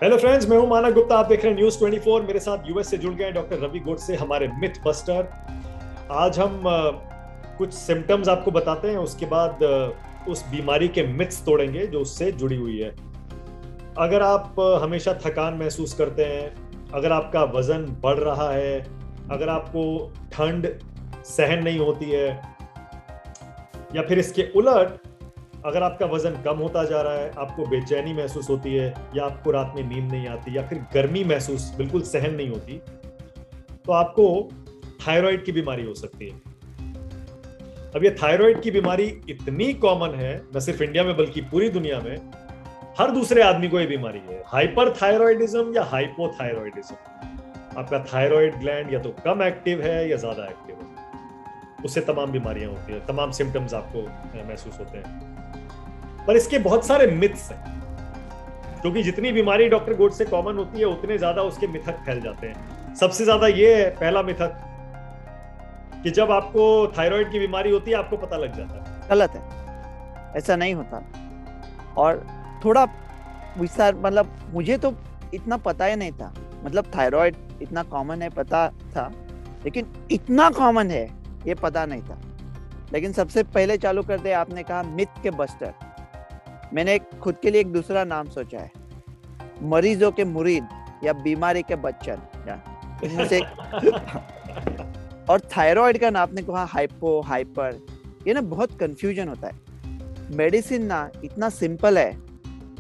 Hello friends, मैं हूं मानव गुप्ता। आप देख रहे हैं न्यूज़ 24। मेरे साथ यूएस से जुड़ गए हैं डॉक्टर रवि गोडसे, हमारे मिथ बस्टर। आज हम कुछ सिम्टम्स आपको बताते हैं, उसके बाद उस बीमारी के मिथ्स तोड़ेंगे जो उससे जुड़ी हुई है। अगर आप हमेशा थकान महसूस करते हैं, अगर आपका वजन बढ़ रहा है, अगर आपको ठंड सहन नहीं होती है, या फिर इसके उलट अगर आपका वजन कम होता जा रहा है, आपको बेचैनी महसूस होती है, या आपको रात में नींद नहीं आती, या फिर गर्मी महसूस बिल्कुल सहन नहीं होती, तो आपको थायराइड की बीमारी हो सकती है। अब ये थायराइड की बीमारी इतनी कॉमन है, न सिर्फ इंडिया में बल्कि पूरी दुनिया में। हर दूसरे आदमी को ये बीमारी है, हाइपर थायराइडिज्म या हाइपोथायराइडिज्म। आपका थायराइड ग्लैंड या तो कम एक्टिव है या ज्यादा एक्टिव है, उससे तमाम बीमारियां होती है, तमाम सिम्टम्स आपको महसूस होते हैं। पर इसके बहुत सारे मिथ्स हैं, क्योंकि जितनी बीमारी डॉक्टर गोड से कॉमन होती है उतने ज्यादा उसके मिथक फैल जाते हैं। सबसे ज्यादा ये है पहला मिथक कि जब आपको थायराइड की बीमारी होती है आपको पता लग जाता है। गलत है, ऐसा नहीं होता। और थोड़ा विस्तार, मतलब मुझे तो इतना पता ही नहीं था। मतलब थायराइड इतना कॉमन है पता था, लेकिन इतना कॉमन है ये पता नहीं था। लेकिन सबसे पहले चालू कर दे, आपने कहा मिथ के बस्टर। मैंने खुद के लिए एक दूसरा नाम सोचा है, मरीजों के मुरीद या बीमारी के बच्चन, इनमें से और थायराइड का नाम आपने कहा हाइपो हाइपर, ये ना बहुत कंफ्यूजन होता है। मेडिसिन ना इतना सिंपल है,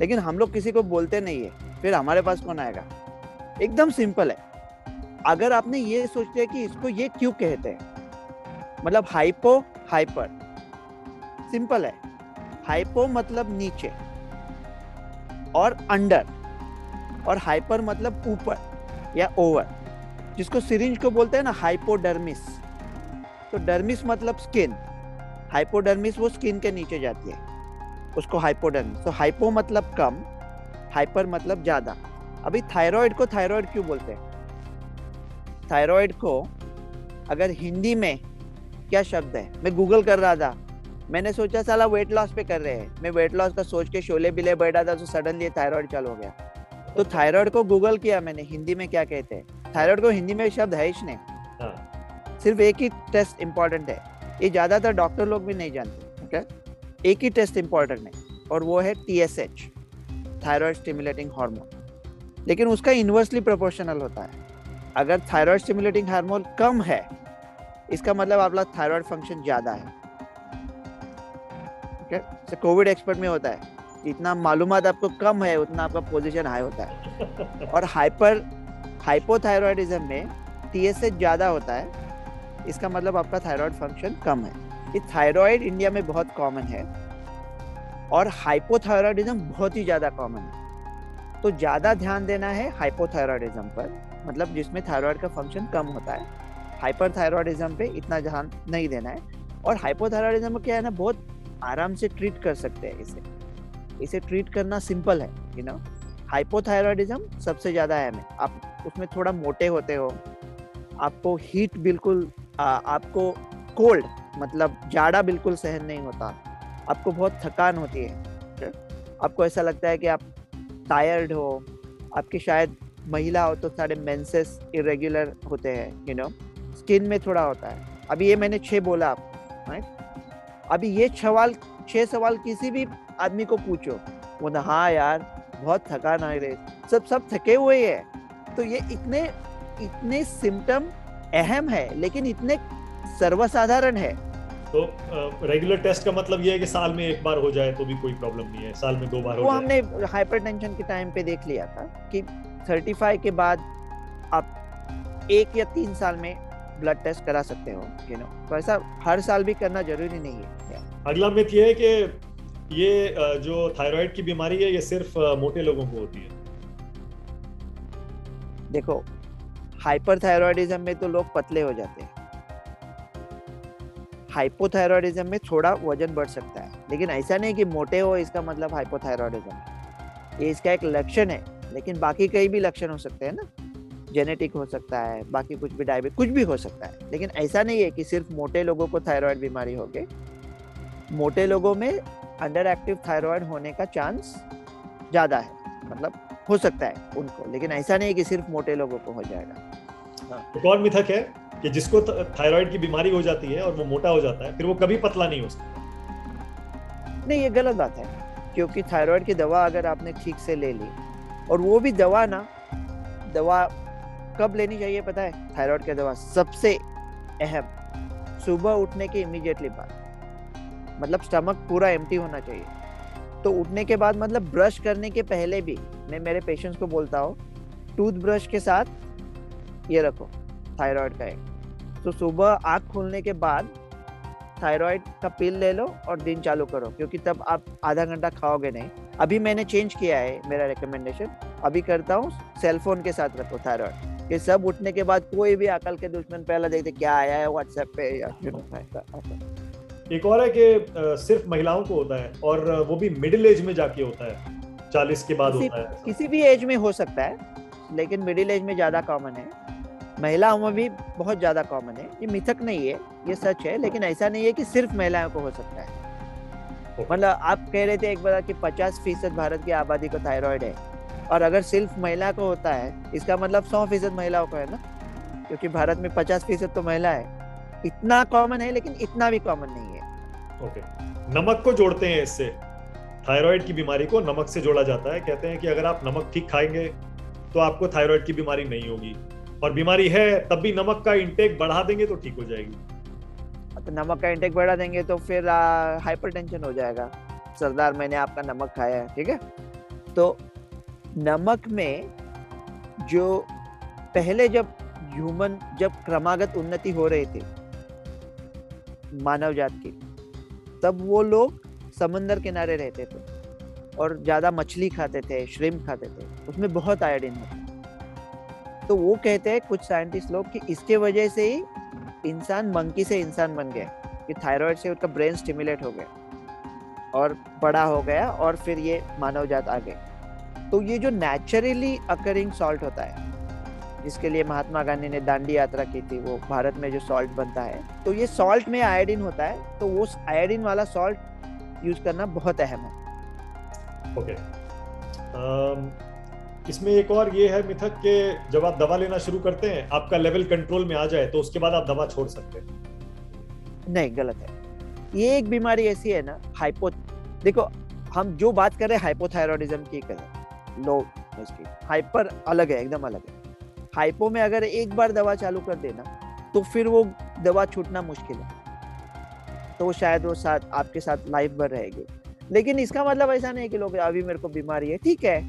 लेकिन हम लोग किसी को बोलते नहीं है, फिर हमारे पास कौन आएगा। एकदम सिंपल है। अगर आपने ये सोच लिया कि इसको ये क्यों कहते हैं, मतलब हाइपो हाइपर सिंपल है। हाइपो मतलब नीचे और अंडर, और हाइपर मतलब ऊपर या ओवर, जिसको सिरिंज को बोलते हैं ना हाइपोडर्मिस। तो डर्मिस मतलब स्किन, हाइपोडर्मिस वो स्किन के नीचे जाती है, उसको हाइपोडर्मिस। तो हाइपो मतलब कम, हाइपर मतलब ज्यादा। अभी थायराइड को थायराइड क्यों बोलते हैं? थायराइड को अगर हिंदी में क्या शब्द है, मैं गूगल कर रहा था, मैंने सोचा साला वेट लॉस पे कर रहे हैं, मैं वेट लॉस का सोच के शोले बिले बैठा था, तो सडनली थायराइड चालू हो गया। तो थायराइड को गूगल किया मैंने, हिंदी में क्या कहते हैं। थायराइड को हिंदी में शब्द है ही नहीं, सिर्फ एक ही टेस्ट इंपॉर्टेंट है, ये ज्यादातर डॉक्टर लोग भी नहीं जानते। ओके, एक ही टेस्ट इंपॉर्टेंट है और वो है TSH, थायराइड स्टिमुलेटिंग हार्मोन। लेकिन उसका इनवर्सली प्रोपोर्शनल होता है। अगर थायराइड स्टिमुलेटिंग हार्मोन कम है, इसका मतलब आपका थायराइड फंक्शन ज्यादा है। ओके, कोविड एक्सपर्ट में होता है, जितना मालूमात आपको कम है उतना आपका पोजीशन हाई होता है। और हाइपोथायराइडिज्म में TSH ज्यादा होता है, इसका मतलब आपका थायराइड फंक्शन कम है। ये थायराइड इंडिया में बहुत कॉमन है और हाइपोथायराइडिज्म बहुत ही ज्यादा कॉमन है। तो ज्यादा ध्यान देना है हाइपोथायराइडिज्म पर, मतलब जिसमें थायराइड का फंक्शन कम होता है। हाइपरथायराइडिज्म पे इतना ध्यान नहीं देना है। और हाइपोथायराइडिज्म क्या है ना, बहुत आराम से ट्रीट कर सकते हैं। इसे ट्रीट करना सिंपल है, यू नो। हाइपोथायराइडिज्म सबसे ज्यादा अहम है। आप उसमें थोड़ा मोटे होते हो, आपको हीट बिल्कुल आपको कोल्ड मतलब जाड़ा बिल्कुल सहन नहीं होता, आपको बहुत थकान होती है, आपको ऐसा लगता है कि आप टायर्ड हो, आपके शायद महिला हो तो सारे मेंसेस इरेगुलर होते हैं, यू नो। स्किन में थोड़ा होता है। अभी ये मैंने 6 बोला आप, राइट? अभी ये 6 सवाल किसी भी आदमी को पूछो, वो ना हाँ यार बहुत थकान आ रही, सब थके हुए हैं। तो ये इतने सिम्टम अहम है, लेकिन इतने सर्वसाधारण है। तो रेगुलर टेस्ट का मतलब ये है कि साल में एक बार हो जाए तो भी कोई प्रॉब्लम नहीं है, साल में 2 बार हो वो जाए। हमने हाइपरटेंशन के टाइम पे देख लिया था कि 35 के बाद आप 1 या 3 साल में ब्लड टेस्ट करा सकते हो, यू नो। तो ऐसा हर साल भी करना जरूरी नहीं है। अगला मिथ ये है कि ये जो थायराइड की बीमारी है ये सिर्फ मोटे लोगों को होती है। देखो, हाइपरथायराइडिज्म में तो लोग पतले हो जाते हैं, हाइपोथायराइडिज्म में थोड़ा वजन बढ़ सकता है, लेकिन ऐसा नहीं कि मोटे हो इसका मतलब हाइपोथायराइडिज्म। ये इसका एक लक्षण है, लेकिन बाकी कई भी लक्षण हो सकते हैं ना, जेनेटिक हो सकता है, बाकी कुछ भी डायबिटीज कुछ भी हो सकता है। लेकिन ऐसा नहीं है कि सिर्फ मोटे लोगों को थायराइड बीमारी होगी। मोटे लोगों में अंडर एक्टिव थायराइड होने का चांस ज्यादा है, मतलब हो सकता है उनको, लेकिन ऐसा नहीं है कि सिर्फ मोटे लोगों को हो जाएगा। एक और मिथक है कि जिसको थायराइड की बीमारी हो जाती है और वो मोटा हो जाता है, फिर वो कभी पतला नहीं हो सकता। नहीं, ये गलत बात है, क्योंकि थायराइड की दवा अगर आपने ठीक से ले ली, और वो भी दवा कब लेनी चाहिए पता है? थायराइड की दवा सबसे अहम सुबह उठने के इमीडिएटली बाद, मतलब स्टमक पूरा एम्प्टी होना चाहिए। तो उठने के बाद मतलब ब्रश करने के पहले भी मैं मेरे पेशेंट्स को बोलता हूँ टूथब्रश के साथ ये रखो थायराइड का एक। तो सुबह आँख खोलने के बाद थायराइड का पिल ले लो और दिन चालू करो, क्योंकि तब आप आधा घंटा खाओगे नहीं। अभी मैंने चेंज किया है मेरा रिकमेंडेशन, अभी करता हूँ सेलफोन के साथ रखो थायराइड। कि सब उठने के बाद कोई भी अकल के दुश्मन पहला देखते क्या आया है व्हाट्सएप पे या एक और है कि सिर्फ महिलाओं को होता है, और वो भी मिडिल एज में जाके होता है, 40 के बाद होता है। किसी भी एज में हो सकता है, लेकिन मिडिल एज में ज्यादा कॉमन है, महिलाओं में भी बहुत ज्यादा कॉमन है। ये मिथक नहीं है, ये सच है, लेकिन ऐसा नहीं है कि सिर्फ महिलाओं को हो सकता है। मतलब आप कह रहे थे एक बार कि 50% भारत की आबादी को थायराइड है, और अगर सिर्फ महिला को होता है इसका मतलब 100% महिलाओं को है ना, क्योंकि भारत में 50% तो महिला है। इतना कॉमन है, लेकिन इतना भी कॉमन नहीं है। ओके, नमक को जोड़ते हैं इससे, थायराइड की बीमारी को नमक से जोड़ा जाता है। कहते हैं कि अगर आप नमक ठीक खाएंगे तो आपको थायराइड की बीमारी नहीं होगी, और बीमारी है तब भी नमक का इंटेक बढ़ा देंगे तो ठीक हो जाएगी। तो नमक का इंटेक बढ़ा देंगे तो फिर हाइपरटेंशन हो जाएगा। सरदार मैंने आपका नमक खाया है, ठीक है। तो नमक में जो पहले जब क्रमागत उन्नति हो रही थी मानव जात की, तब वो लोग समंदर किनारे रहते थे और ज्यादा मछली खाते थे, श्रिम्प खाते थे, उसमें बहुत आयोडीन होता। तो वो कहते हैं कुछ साइंटिस्ट लोग कि इसके वजह से ही इंसान मंकी से इंसान बन गया, कि थायराइड से उसका ब्रेन स्टिमुलेट हो गया और बड़ा हो गया, और फिर ये मानव जात आ गए। तो ये जो नेचुरली अकरिंग सॉल्ट होता है, जिसके लिए महात्मा गांधी ने दांडी यात्रा की थी, वो भारत में जो सॉल्ट बनता है, तो ये सॉल्ट में आयोडीन होता है, तो वो आयोडीन वाला सॉल्ट यूज करना बहुत अहम है। ओके, इसमें एक और ये है मिथक के जब आप दवा लेना शुरू करते हैं, आपका लेवल कंट्रोल में आ जाए तो उसके बाद आप दवा छोड़ सकते हैं। नहीं, गलत है। ये एक बीमारी ऐसी है ना, देखो हम जो बात कर रहे हैं हाइपोथायरॉयडिज्म की करें, लो इसकी, हाइपर अलग है, एकदम अलग है। हाइपो में अगर एक बार दवा चालू कर देना तो फिर वो दवा छूटना मुश्किल है, तो शायद वो आपके साथ लाइफ भर रहेगी। लेकिन इसका मतलब ऐसा नहीं कि लोग अभी मेरे को बीमारी है, ठीक है,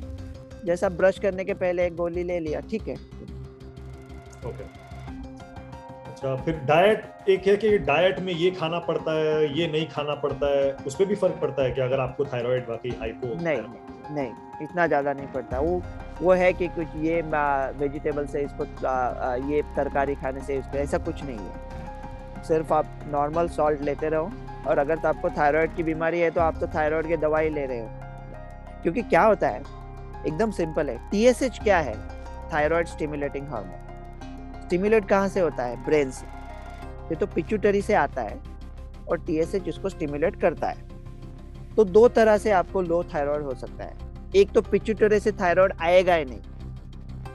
जैसा ब्रश करने के पहले एक गोली ले लिया, ठीक है। ओके, अच्छा, फिर डाइट एक है कि डाइट में ये खाना पड़ता है, ये नहीं खाना पड़ता है, उस पर भी फर्क पड़ता है कि अगर आपको थायराइड वाकई हाइपो? नहीं, इतना ज्यादा नहीं पड़ता। वो है कि कुछ ये वेजिटेबल से इसको ये तरकारी खाने से इसको, ऐसा कुछ नहीं है। सिर्फ आप नॉर्मल सॉल्ट लेते रहो, और अगर तो आपको थायराइड की बीमारी है तो आप तो थायराइड की दवाई ले रहे हो। क्योंकि क्या होता है, एकदम सिंपल है। TSH क्या है? Thyroid stimulating hormone. स्टिमुलेट कहाँ से होता है? ब्रेन से। ये तो पिट्यूटरी से आता है, और TSH इसको स्टिमुलेट करता है। तो दो तरह से आपको लो थायराइड हो सकता है। एक तो पिट्यूटरी से थायराइड आएगा ही नहीं,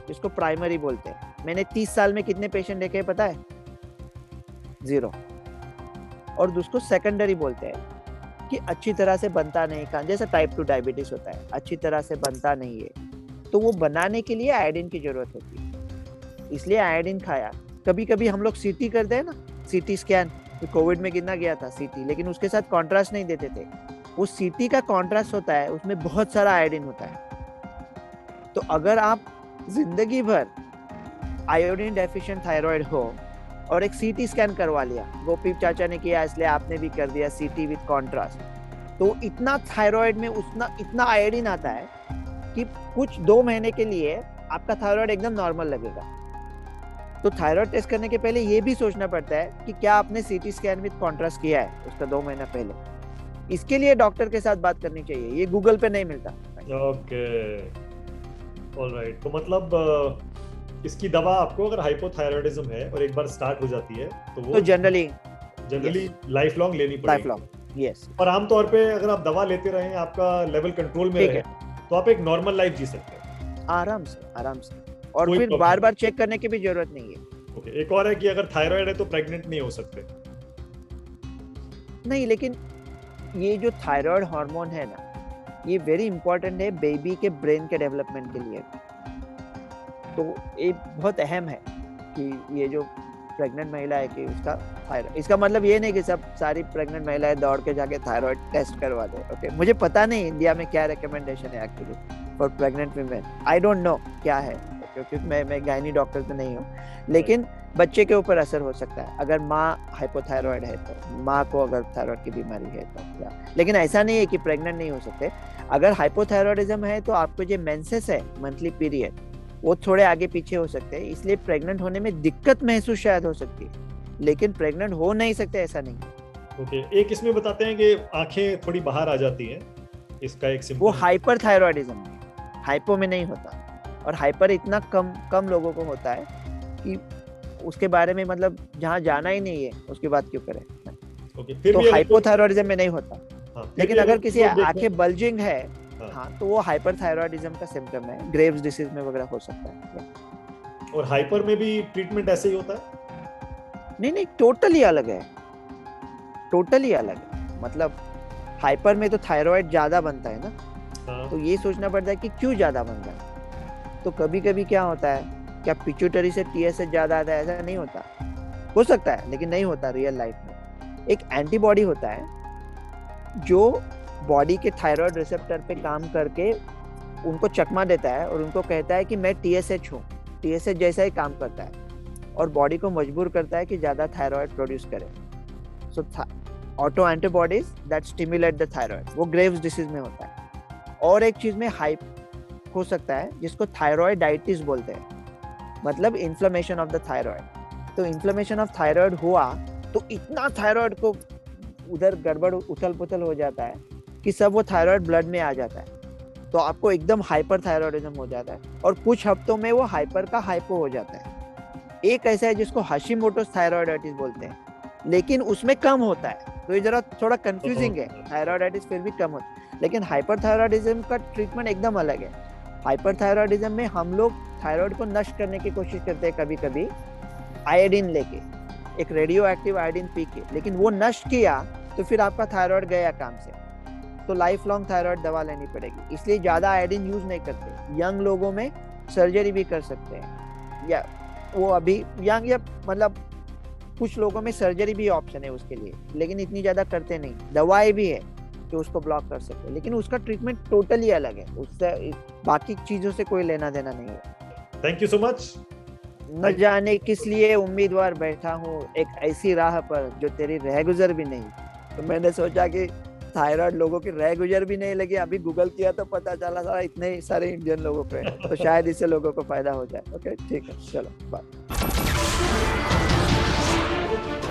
इसको प्राइमरी बोलते हैं। मैंने 30 साल में कितने पेशेंट देखे पता है? 0। और दूसरो सेकेंडरी बोलते हैं कि अच्छी तरह से बनता नहीं था, जैसा टाइप 2 डायबिटीज होता है, अच्छी तरह से बनता नहीं है, तो वो बनाने के लिए आयोडीन की जरूरत होती है, इसलिए आयोडीन खाया। कभी कभी हम लोग CT करते हैं ना, CT स्कैन, कोविड में कितना गया था CT, लेकिन उसके साथ कॉन्ट्रास्ट नहीं देते थे। वो CT का कॉन्ट्रास्ट होता है, उसमें बहुत सारा आयोडीन होता है। तो अगर आप जिंदगी भर आयोडीन डेफिशिएंट थायराइड हो और एक CT स्कैन करवा लिया, गोपी चाचा ने किया इसलिए आपने भी कर दिया CT विद कॉन्ट्रास्ट, तो इतना थायराइड में इतना आयोडीन आता है कि कुछ 2 महीने के लिए आपका थायराइड एकदम नॉर्मल लगेगा। तो थायराइड टेस्ट करने के पहले ये भी सोचना पड़ता है कि क्या आपने CT स्कैन विद कॉन्ट्रास्ट किया है उसका 2 महीना पहले। इसके लिए डॉक्टर के साथ बात करनी चाहिए, ये गूगल पे नहीं मिलता। Okay, alright. तो मतलब इसकी दवा आपको अगर हाइपोथायरॉयडिज्म है और एक बार स्टार्ट हो जाती है तो वो जनरली लाइफ लॉन्ग लेनी पड़ेगी। Life long, yes. और आमतौर पे अगर आप दवा लेते रहें, आपका लेवल कंट्रोल में रहे, तो आप एक नॉर्मल लाइफ जी सकते हैं। आराम से और कोई फिर problem बार बार चेक करने की भी जरूरत नहीं है। ओके, एक और है कि अगर थायराइड है तो प्रेग्नेंट नहीं हो सकते। नहीं, लेकिन ये जो थायराइड हार्मोन है ना, ये वेरी इंपॉर्टेंट है बेबी के ब्रेन के डेवलपमेंट के लिए। तो ये बहुत अहम है कि ये जो प्रेग्नेंट महिला है कि उसका थायराइड, इसका मतलब ये नहीं कि सब सारी प्रेग्नेंट महिलाएं दौड़ के जाके थायराइड टेस्ट करवा दे। ओके, मुझे पता नहीं इंडिया में क्या रिकमेंडेशन है actually for pregnant women, I don't know क्या है, क्योंकि मैं गायनी डॉक्टर तो नहीं हूँ। लेकिन बच्चे के ऊपर असर हो सकता है अगर माँ हाइपोथायरॉयड है तो, माँ को अगर थायराइड की बीमारी है तो क्या। लेकिन ऐसा नहीं है कि प्रेग्नेंट नहीं हो सकते। अगर हाइपोथायरॉयडिज्म है तो आपको जो मेंसेस है, मंथली पीरियड, वो थोड़े आगे पीछे हो सकते हैं, इसलिए प्रेग्नेंट होने में दिक्कत महसूस शायद हो सकती है, लेकिन प्रेग्नेंट हो नहीं सकते ऐसा नहीं। ओके, एक इसमें बताते हैं कि आंखें थोड़ी बाहर आ जाती हैं, इसका एक सिम्पटम। वो हाइपरथायरॉयडिज्म में, हाइपो में नहीं होता। और हाइपर इतना कम लोगों को होता है कि उसके बारे में मतलब जहाँ जाना ही नहीं है उसकी बात क्यों करें। ओके, फिर तो भी हाइपोथायरॉयडिज्म में नहीं होता। हाँ, लेकिन अगर किसी आंखें बल्जिंग है, हाँ। हाँ, तो वो हाइपरथायरॉयडिज्म का सिम्टम है, ग्रेव्स डिसीज में वगैरह हो सकता है। और हाइपर में भी ट्रीटमेंट ऐसे ही होता है? नहीं, टोटली अलग है, टोटली अलग है। मतलब हाइपर में तो थायराइड ज्यादा बनता है ना, हाँ। तो ये सोचना पड़ता है कि क्यों ज्यादा बन रहा है। तो कभी कभी क्या होता है, क्या पिट्यूटरी से टीएसएच ज्यादा आता है? ऐसा नहीं होता, हो सकता है लेकिन नहीं होता रियल लाइफ में। एक एंटीबॉडी होता है जो बॉडी के थायराइड रिसेप्टर पे काम करके उनको चकमा देता है और उनको कहता है कि मैं टीएसएच हूँ। टीएसएच जैसा ही काम करता है और बॉडी को मजबूर करता है कि ज्यादा थायराइड प्रोड्यूस करे। So auto antibodies that stimulate the thyroid, वो ग्रेव्स डिसीज में होता है। और एक चीज में हाइप हो सकता है जिसको थायराइडाइटिस बोलते हैं, मतलब इन्फ्लेमेशन ऑफ द थायराइड। तो इन्फ्लेमेशन ऑफ थायराइड हुआ तो इतना थायराइड को उधर गड़बड़ उथल पुथल हो जाता है कि सब वो थायराइड ब्लड में आ जाता है, तो आपको एकदम हाइपर थायराइडिज्म हो जाता है और कुछ हफ्तों में वो हाइपर का हाइपो हो जाता है। एक ऐसा है जिसको हाशिमोटोस थायराइडाइटिस बोलते हैं, लेकिन उसमें कम होता है, तो ये जरा थोड़ा कंफ्यूजिंग है। थायराइडाइटिस फिर भी कम होता है, लेकिन हाइपरथायरॉयडिज्म का ट्रीटमेंट एकदम अलग है। हाइपरथायरॉयडिज्म में हम लोग थायराइड को नष्ट करने की कोशिश करते हैं, कभी कभी आयोडीन लेके, एक रेडियो एक्टिव आयोडीन पी के, लेकिन वो नष्ट किया तो फिर आपका थायराइड गया काम से, तो लाइफ लॉन्ग थायराइड दवा लेनी पड़ेगी। इसलिए ज्यादा आयोडीन यूज नहीं करते। यंग लोगों में सर्जरी भी कर सकते हैं, या वो अभी यंग, या मतलब कुछ लोगों में सर्जरी भी ऑप्शन है उसके लिए, लेकिन इतनी ज्यादा करते नहीं। दवाई भी है जो उसको ब्लॉक कर सकते हैं, लेकिन उसका ट्रीटमेंट टोटली अलग है, उससे बाकी चीजों से कोई लेना देना नहीं है। Thank you so much. न जाने किस लिए उम्मीदवार बैठा हूँ एक ऐसी राह पर जो तेरी रह गुजर भी नहीं। तो मैंने सोचा कि थायराइड लोगों की रह गुजर भी नहीं लगी, अभी गूगल किया तो पता चला सारा इतने सारे इंडियन लोगों पे, तो शायद इससे लोगों को फायदा हो जाए। ओके, ठीक है, चलो बाय।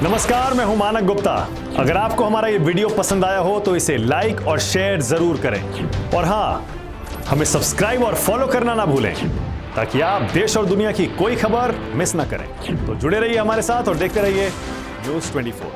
नमस्कार, मैं हूं मानक गुप्ता। अगर आपको हमारा ये वीडियो पसंद आया हो तो इसे लाइक और शेयर जरूर करें, और हाँ, हमें सब्सक्राइब और फॉलो करना ना भूलें ताकि आप देश और दुनिया की कोई खबर मिस ना करें। तो जुड़े रहिए हमारे साथ और देखते रहिए न्यूज़ 24।